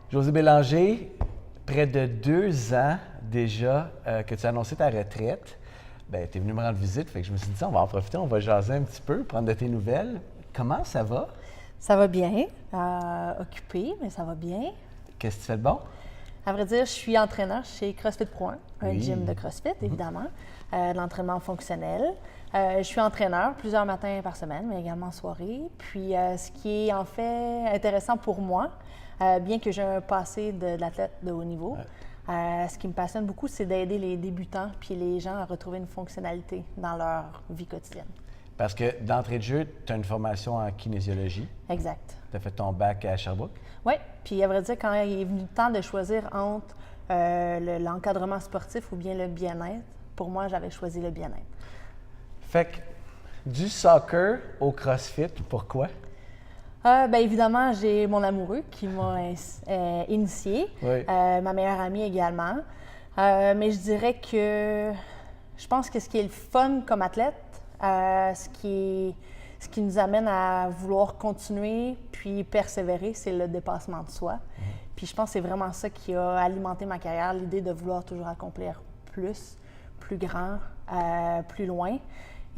Josée Bélanger, près de 2 ans déjà que tu as annoncé ta retraite, tu es venu me rendre visite, fait que je me suis dit, on va en profiter, on va jaser un petit peu, prendre de tes nouvelles. Comment ça va? Ça va bien, occupé, mais ça va bien. Qu'est-ce que tu fais de bon? À vrai dire, je suis entraîneur chez CrossFit Pro 1, un Oui. gym de CrossFit, évidemment, de l'entraînement fonctionnel. Je suis entraîneur plusieurs matins par semaine, mais également en soirée. Puis, ce qui est en fait intéressant pour moi, bien que j'ai un passé d'athlète de haut niveau, ce qui me passionne beaucoup, c'est d'aider les débutants puis les gens à retrouver une fonctionnalité dans leur vie quotidienne. Parce que d'entrée de jeu, tu as une formation en kinésiologie. Exact. Tu as fait ton bac à Sherbrooke. Oui, puis à vrai dire, quand il est venu le temps de choisir entre l'encadrement sportif ou bien le bien-être, pour moi, j'avais choisi le bien-être. Fait que du soccer au CrossFit, pourquoi? Bien évidemment, j'ai mon amoureux qui m'a initié, Oui. ma meilleure amie également. Mais je dirais que je pense que ce qui est le fun comme athlète, ce qui nous amène à vouloir continuer puis persévérer, c'est le dépassement de soi. Puis je pense que c'est vraiment ça qui a alimenté ma carrière, l'idée de vouloir toujours accomplir plus grand, plus loin.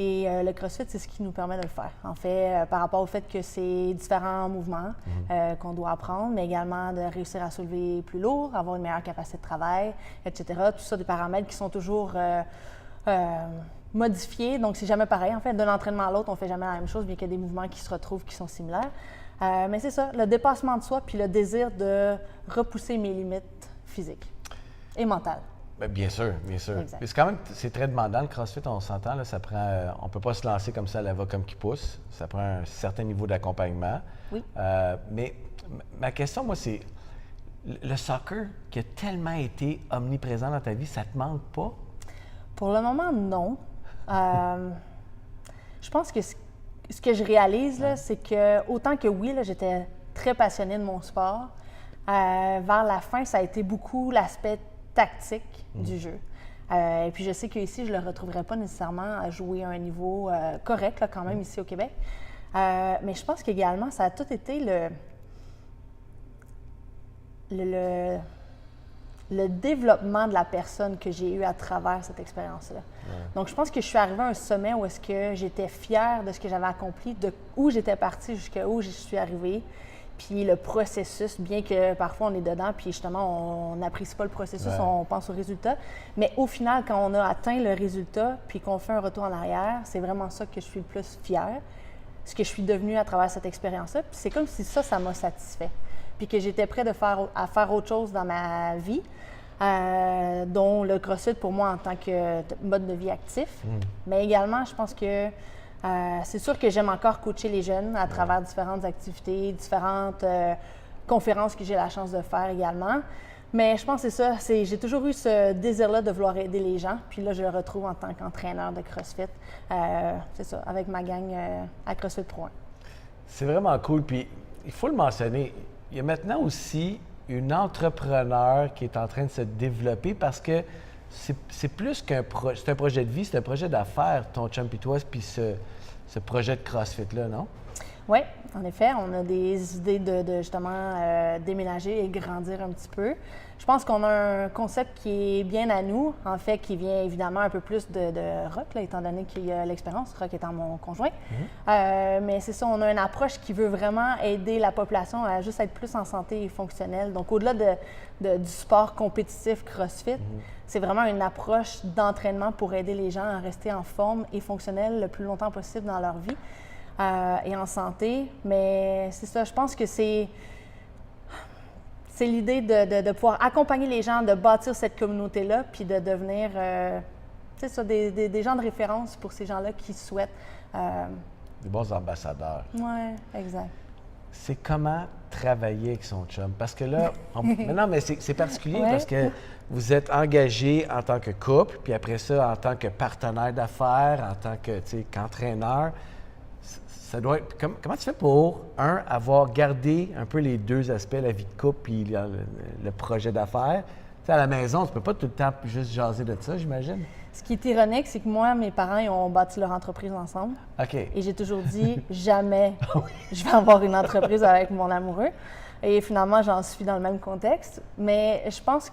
Et le CrossFit, c'est ce qui nous permet de le faire. En fait, par rapport au fait que c'est différents mouvements qu'on doit apprendre, mais également de réussir à soulever plus lourd, avoir une meilleure capacité de travail, etc. Tout ça, des paramètres qui sont toujours modifiés. Donc, c'est jamais pareil. En fait, d'un entraînement à l'autre, on ne fait jamais la même chose, bien qu'il y ait des mouvements qui se retrouvent, qui sont similaires. Mais c'est ça, le dépassement de soi, puis le désir de repousser mes limites physiques et mentales. Bien sûr, bien sûr. Exact. C'est quand même c'est très demandant le CrossFit, on s'entend, là, ça prend, on peut pas se lancer comme ça à la va comme qui pousse. Ça prend un certain niveau d'accompagnement. Oui. Mais ma question, moi, c'est le soccer qui a tellement été omniprésent dans ta vie, ça te manque pas? Pour le moment, non. Je pense que ce que je réalise, là, c'est que autant que oui, là, j'étais très passionnée de mon sport, vers la fin, ça a été beaucoup l'aspect tactique du jeu. Et puis je sais qu'ici, je ne le retrouverai pas nécessairement à jouer à un niveau correct, là, quand même, ici au Québec. Mais je pense qu'également, ça a tout été le développement de la personne que j'ai eu à travers cette expérience-là. Donc, je pense que je suis arrivée à un sommet où est-ce que j'étais fière de ce que j'avais accompli, de où j'étais partie jusqu'à où je suis arrivée. Puis le processus, bien que parfois on est dedans, puis justement, on n'apprécie pas le processus, on pense au résultat. Mais au final, quand on a atteint le résultat, puis qu'on fait un retour en arrière, c'est vraiment ça que je suis le plus fière, ce que je suis devenue à travers cette expérience-là. Puis c'est comme si ça m'a satisfait. Puis que j'étais prête à faire autre chose dans ma vie, dont le CrossFit pour moi en tant que mode de vie actif. Mais également, je pense que c'est sûr que j'aime encore coacher les jeunes à travers différentes activités, différentes conférences que j'ai la chance de faire également. Mais je pense que c'est ça, j'ai toujours eu ce désir-là de vouloir aider les gens. Puis là, je le retrouve en tant qu'entraîneur de CrossFit. C'est ça, avec ma gang à CrossFit Pro 1. C'est vraiment cool. Puis il faut le mentionner, il y a maintenant aussi une entrepreneur qui est en train de se développer parce que c'est plus qu'un projet, c'est un projet de vie, c'est un projet d'affaires, ton chum et toi, puis ce projet de CrossFit-là, non? Oui, en effet, on a des idées de justement déménager et grandir un petit peu. Je pense qu'on a un concept qui est bien à nous, en fait, qui vient évidemment un peu plus de Rock, là, étant donné qu'il y a l'expérience, Rock étant mon conjoint. Mais c'est ça, on a une approche qui veut vraiment aider la population à juste être plus en santé et fonctionnelle. Donc, au-delà du sport compétitif CrossFit, c'est vraiment une approche d'entraînement pour aider les gens à rester en forme et fonctionnels le plus longtemps possible dans leur vie. Et en santé, mais c'est ça, je pense que c'est l'idée de pouvoir accompagner les gens, de bâtir cette communauté-là, puis de devenir, c'est ça, des gens de référence pour ces gens-là qui souhaitent. Des bons ambassadeurs. Oui, exact. C'est comment travailler avec son chum? Parce que là, mais non, mais c'est particulier parce que vous êtes engagé en tant que couple, puis après ça, en tant que partenaire d'affaires, en tant que, qu'entraîneur. Ça doit être, comment tu fais pour, avoir gardé un peu les deux aspects, la vie de couple puis le projet d'affaires? Tu sais, à la maison, tu peux pas tout le temps juste jaser de ça, j'imagine? Ce qui est ironique, c'est que moi, mes parents, ils ont bâti leur entreprise ensemble. OK. Et j'ai toujours dit, jamais je vais avoir une entreprise avec mon amoureux. Et finalement, j'en suis dans le même contexte. Mais je pense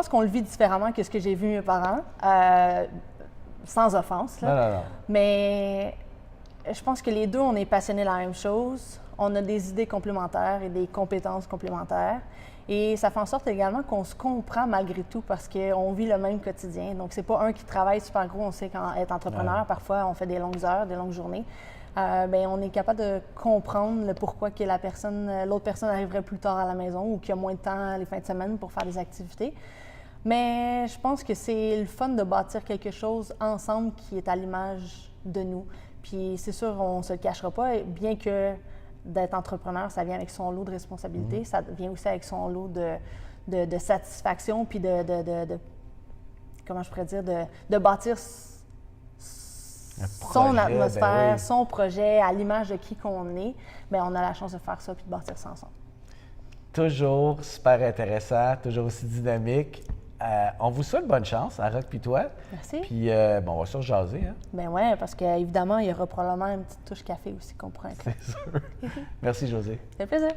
qu'on le vit différemment que ce que j'ai vu mes parents, sans offense. Là. Non. Mais je pense que les deux, on est passionnés de la même chose. On a des idées complémentaires et des compétences complémentaires. Et ça fait en sorte également qu'on se comprend malgré tout parce qu'on vit le même quotidien. Donc, c'est pas un qui travaille super gros. On sait qu'être entrepreneur, parfois, on fait des longues heures, des longues journées. Bien, on est capable de comprendre le pourquoi que l'autre personne arriverait plus tard à la maison ou qu'il y a moins de temps les fins de semaine pour faire des activités. Mais je pense que c'est le fun de bâtir quelque chose ensemble qui est à l'image de nous. Puis c'est sûr, on ne se le cachera pas, bien que d'être entrepreneur, ça vient avec son lot de responsabilités, ça vient aussi avec son lot de satisfaction, puis comment je pourrais dire, de bâtir son atmosphère, son projet, à l'image de qui qu'on est. Bien, on a la chance de faire ça puis de bâtir ça ensemble. Toujours super intéressant, toujours aussi dynamique. On vous souhaite bonne chance à Rock puis toi. Merci. Puis, on va surjaser. Hein? Ben ouais, parce qu'évidemment, il y aura probablement une petite touche café aussi qu'on pourrait inclure. C'est sûr. Merci, Josée. Ça fait plaisir.